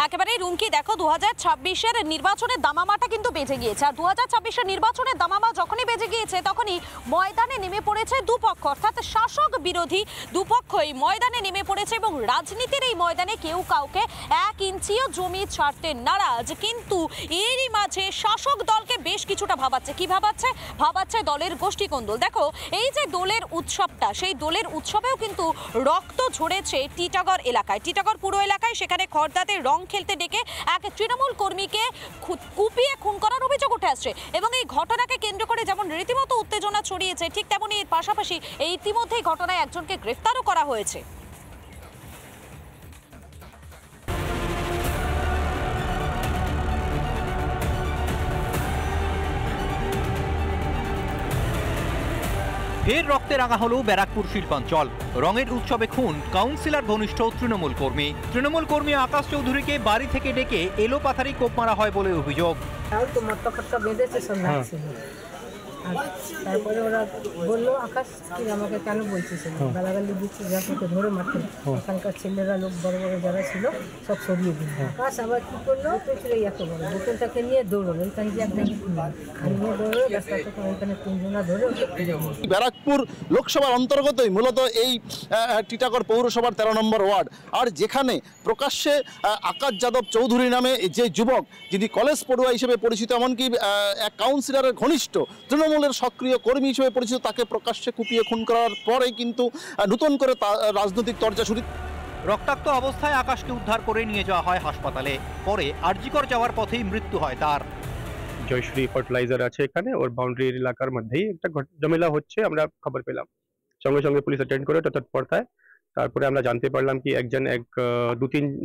একেবারেই রুমকি দেখো 2026-এর নির্বাচনের দামামাটা কিন্তু বেজে গিয়েছে। আর 2026-এর নির্বাচনের দামামা যখনই বেজে গিয়েছে তখনই ময়দানে নেমে পড়েছে দুপক্ষ, অর্থাৎ শাসক বিরোধী দুপক্ষই ময়দানে নেমে পড়েছে এবং রাজনীতির এই ময়দানে কেউ কাউকে 1 ইঞ্চিও জমি ছাড়তে নারাজ। কিন্তু এরই মাঝে শাসক দলকে বেশ কিছুটা ভাবাচ্ছে। কি ভাবাচ্ছে দলের গোষ্ঠী কোন্দল। দেখো এই যে দোলের উৎসবটা, সেই দোলের উৎসবেও কিন্তু রক্ত ঝরেছে টিটাগড় এলাকায়, টিটাগড় পুরো এলাকায়। সেখানে খড়দাতে রং খেলতে ডেকে এক তৃণমূল কর্মীকে কুপিয়ে খুন করার অভিযোগ উঠে আসছে এবং এই ঘটনাকে কেন্দ্র করে যেমন রীতিমতো উত্তেজনা ছড়িয়েছে, ঠিক তেমনই এর পাশাপাশি এই ইতিমধ্যেই ঘটনায় একজনকে গ্রেফতারও করা হয়েছে। ফের রক্তে রাঙা হলো ব্যারাকপুর শিল্পাঞ্চল। রঙের উৎসবে খুন কাউন্সিলর ঘনিষ্ঠ তৃণমূল কর্মী আকাশ চৌধুরীকে বাড়ি থেকে ডেকে এলোপাথারি কোপ মারা হয় বলে অভিযোগ। তারপরে ওরা বললো, আকাশ তুই আমাকে কেন বলছিস, গালাগালি দিচ্ছিস, যাকে ধরে মারতে। ওখানকার ছেলেরা, লোক বড় বড় যারা ছিল সব সরিয়ে দিল। আকাশ আবার কি করলো, ছিল এত বড় বোতলটাকে নিয়ে দৌড়লো, এখান দিয়ে একটা নিয়ে দৌড়লো, রাস্তা থেকে ওইখানে 3 জনা ধরে। ব্যারাকপুর লোকসভার অন্তর্গতই মূলত এই টিটাগড় পৌরসভার 13 নম্বর ওয়ার্ড। আর যেখানে প্রকাশ্যে আকাশ যাদব চৌধুরী নামে যে যুবক, যিনি কলেজ পড়ুয়া হিসেবে পরিচিত, এমনকি এক কাউন্সিলরের ঘনিষ্ঠ তৃণমূলের সক্রিয় কর্মী হিসেবে পরিচিত, তাকে প্রকাশ্যে কুপিয়ে খুন করার পরে কিন্তু নতুন করে রাজনৈতিক তরজা শুরু। রক্তাক্ত অবস্থায় আকাশকে উদ্ধার করে নিয়ে যাওয়া হয় হাসপাতালে। পরে আরজিকর যাওয়ার পথেই মৃত্যু হয় তার। জয়শ্রী ফার্টিলাইজার আছে এখানে, ওর বাউন্ডারি এলাকার মধ্যেই একটা ঝামেলা হচ্ছে, আমরা খবর পেলাম, সঙ্গে সঙ্গে পুলিশ অ্যাটেন্ড করে তৎপরতায়। তারপরে আমরা জানতে পারলাম কি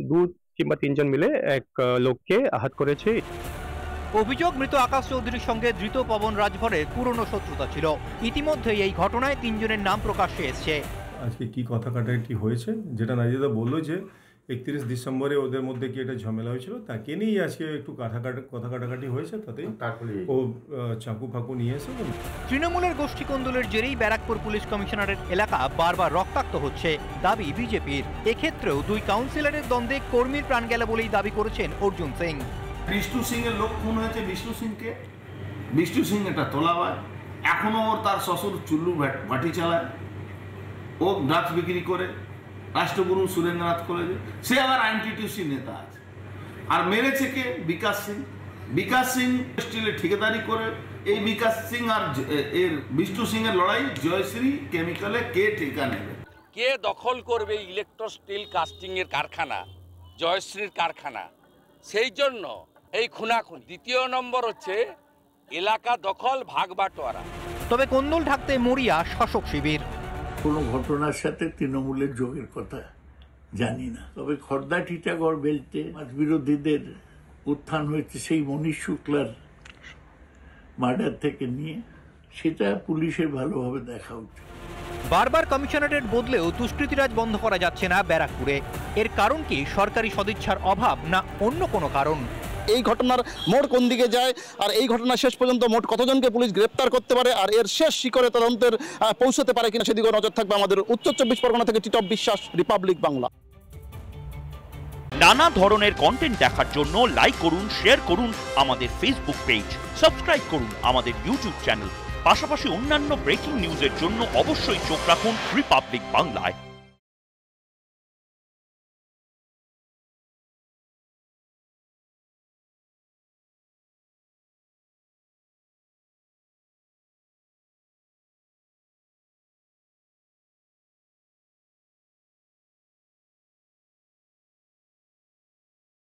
দু কিংবা 3 জন মিলে এক লোককে আহত করেছে। অভিযোগ, মৃত আকাশ চৌধুরীর সঙ্গে ধৃত পবন রাজভরের পুরনো শত্রুতা ছিল। ইতিমধ্যে এই ঘটনায় 3 জনের নাম প্রকাশ্যে এসেছে। আজকে কি কথা কাটাকাটি হয়েছে, যেটা নাজিদা বললো যে 31 ডিসেম্বরে ওদের মধ্যে কি একটা ঝামেলা হয়েছিল, তাকে নিয়েই আজকে একটু কথা কাটাকাটি হয়েছে। তাতেই তারপরে ও চাকু ফাকু নিয়ে এসে তৃণমূলের গোষ্ঠী কোন্দলের জেরেই ব্যারাকপুর পুলিশ কমিশনারের এলাকা বারবার রক্তাক্ত হচ্ছে, দাবি বিজেপির। এক্ষেত্রেও 2 কাউন্সিলরের দ্বন্দ্বে কর্মীর প্রাণ গেল বলেই দাবি করেছেন অর্জুন সিং। বিষ্ণু সিং এর লোক খুন হয়েছে, বিষ্ণু সিং এটা তোলা হয়। এখনো ওর তার শ্বশুর চুল্লু বাটি চালায়, ও ড্রাগস বিক্রি করে, রাষ্ট্রগুরু সুরেন্দ্রনাথ কলেজে, সে আবার আইনটিটিউসি নেতা আছে। আর মেরেছে কে? বিকাশ সিং স্টিলে ঠিকাদারি করে। এই বিকাশ সিং আর এর বিষ্ণু সিং এর লড়াই জয়শ্রী কেমিক্যালে কে ঠিকা নেবে, কে দখল করবে ইলেকট্রো স্টিল কাস্টিং এর কারখানা, জয়শ্রীর কারখানা। সেই জন্য এই খুনাখুন। 2 নম্বর হচ্ছে এলাকা দখল, ভাগ বাটোয়ারা। তবে কোন্দল ঢাকতে মরিয়া শাসক শিবির। কোনো ঘটনার সাথে তৃণমূলের যোগের কথা জানি না, তবে খড়দা টিটাগড় বেল্টে মাছ বিরোধীদের উত্থান হয়েছে সেই মনীষ শুক্লার মার্ডার থেকে নিয়ে, সেটা পুলিশের ভালোভাবে দেখা উচিত। বারবার কমিশনারেট বদলেও দুষ্কৃতিরাজ বন্ধ করা যাচ্ছে না ব্যারাকপুরে। এর কারণ কি সরকারি সদিচ্ছার অভাব, না অন্য কোনো কারণ? এই ঘটনার মোড় কোন দিকে যায়, আর এই ঘটনা শেষ পর্যন্ত মোট কতজনকে পুলিশ গ্রেপ্তার করতে পারে, আর এর শেষ শিখরে তদন্তের পৌঁছতে পারে কিনা, সেদিকে নজর থাকবে আমাদের উত্তর 24 পরগনা থেকে টিটপ বিশ্বাস, রিপাবলিক বাংলা। নানা ধরনের কন্টেন্ট দেখার জন্য লাইক করুন, শেয়ার করুন আমাদের ফেসবুক পেজ, সাবস্ক্রাইব করুন আমাদের ইউটিউব চ্যানেল। পাশাপাশি অন্যান্য ব্রেকিং নিউজের জন্য অবশ্যই চোখ রাখুন রিপাবলিক বাংলায়।